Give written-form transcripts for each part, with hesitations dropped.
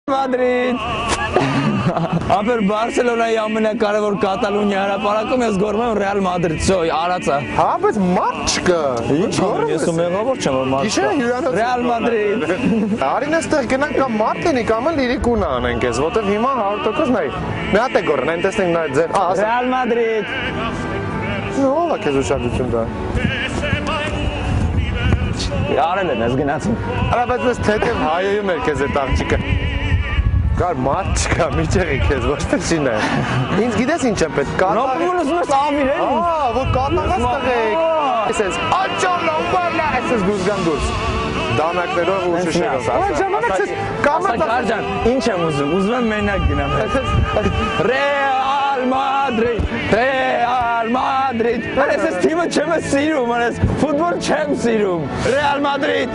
Madrid Ապեր Բարսելոնայի ամենակարևոր Կատալոնիա հրապարակում ես գոռում եմ Ռեալ Մադրիդ, սոյ, արածա։ Հա, բայց մարդ չկա։ Ինչ գոռում ես ու մեղավոր չեմ որ մարդ չկա։ Ռեալ Մադրիդ։ Արին այստեղ գնանք կամ մարդ լինի կամ լիրիկունա անենք ես, որտեվ հիմա 100% նայ։ Մի հատ է գոռն, այն տեսնենք նայ ձեր։ Ռեալ Մադրիդ։ Ո՞վ է քեզ ուշադրություն տա։ Արել եմ, ես գնացին։ Արա բայց ես թեթև հայոյում էր քեզ այդ աղջիկը։ Կար մարդ չկա, միջեղի քեզ, ոչ թե չին է։ Ինձ գիտես ինչ եմ պետք, Նոպումն ուզում ես ավիր էլի։ որ կատաղած տղեկ։ Այսպես, աչոն լոմբարլա, այսպես դուրս դուրս։ Դանակներով ու շշերով։ Այն ժամանակ ես կամա ինչ եմ ուզում եմ մենակ գնամ։ Ռեալ Մադրիդ, Ռեալ Մադրիդ։ Այս թիմը չեմ սիրում, այս ֆուտբոլ չեմ սիրում։ Ռեալ Մադրիդ։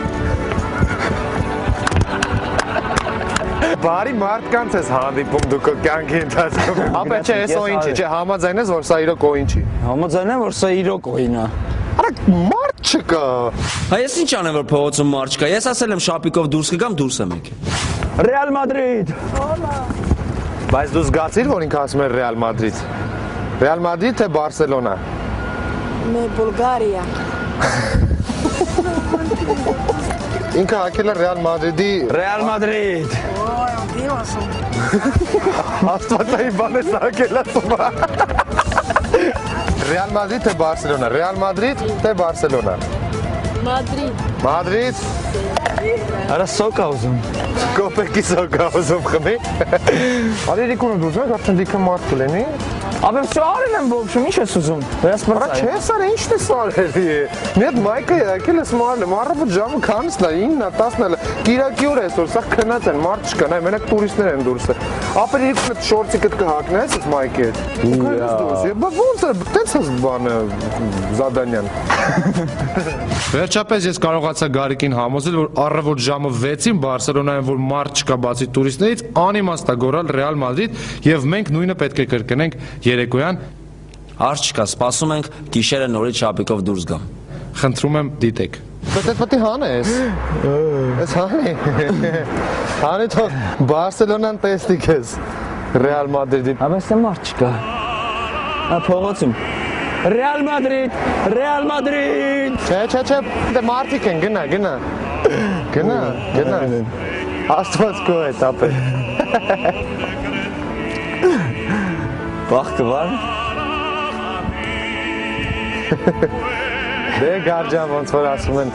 Բարի մարդկանց ես հանդիպում դուք կյանքի ընթացքում։ Ապա չէ, ես օինչի, չէ, համաձայն ես, որ սա իրոք օինչի։ Համաձայն եմ, որ սա իրոք օին է։ Արա մարդ չկա։ Հա ես ինչ անեմ որ փողոցում մարդ չկա։ Ես ասել եմ շապիկով դուրս կգամ, դուրս եմ եկել։ Ռեալ Մադրիդ։ Բայց դու զգացիր, որ ինքը ասում էր Ռեալ Մադրիդ։ Ռեալ Մադրիդ թե Բարսելոնա։ Բուլղարիա։ Ինքը հակել է Ռեալ Մադրիդի Ռեալ Մադրիդ։ Աստվածային բան ես հակել ասում։ Ռեալ Մադրիդ թե Բարսելոնա, Ռեալ Մադրիդ թե Բարսելոնա։ Մադրիդ։ Մադրիդ։ Արա սոկ ա ուզում։ Կոպեկի սոկ ա ուզում խմի։ Արիրիկունը դուզ ես, արդեն դիքը մարդ կլենի։ Ապա все արել եմ ոբշում, ինչ ես ուզում։ Ես Արա չէ, սար ինչն է սարելի։ Մի հատ մայկը եկել ես մարել, առավոտ ժամը քանիսն է, 9-ն է, 10-ն է։ Կիրակի օր է այսօր, սա քնած են, մարդ չկա, նայ, մենակ տուրիստներ են դուրսը։ Ապերիկունը շորտիկը կհակնես այս մայկի հետ։ Ու քայլես դուրս։ Բա ո՞նց է, տենց է բանը Զադանյան։ Վերջապես ես կարողացա Գարիկին համոզել, որ առավոտ ժամը 6-ին Բարսելոնայում որ մարդ չկա բացի տուրիստներից, անիմաստ է գոռալ Ռեալ Մադրիդ եւ մենք նույնը պետք է կրկնենք երեկոյան։ Արջ չկա, սպասում ենք գիշերը նորից շապիկով դուրս գամ։ Խնդրում եմ դիտեք։ Բայց այդ պետք է հանես։ Ես հանի։ Հանի թող Բարսելոնան տեսնի քեզ։ Ռեալ Մադրիդի։ Ապա սա մարդ չկա։ Ա փողոցում։ Ռեալ Մադրիդ, Ռեալ Մադրիդ։ Չէ, դե մարդիկ են, գնա։ Գնա։ Աստված քո հետ ապե։ Բախ կվար։ Դե գարջան ոնց որ ասում են։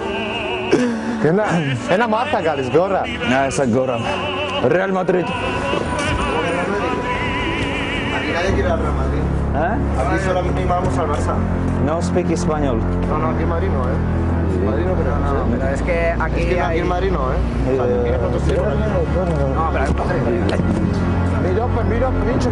Գնա, հենա մարդ է գալիս, գոռա։ Նա էսա գոռամ։ Ռեալ Մադրիդ։ ¿Eh? Aquí solamente vamos al Barça. No speak español. No, aquí Marino, Marino, pero es que aquí hay Marino, Tiene protección. No, pero Mira, pinche.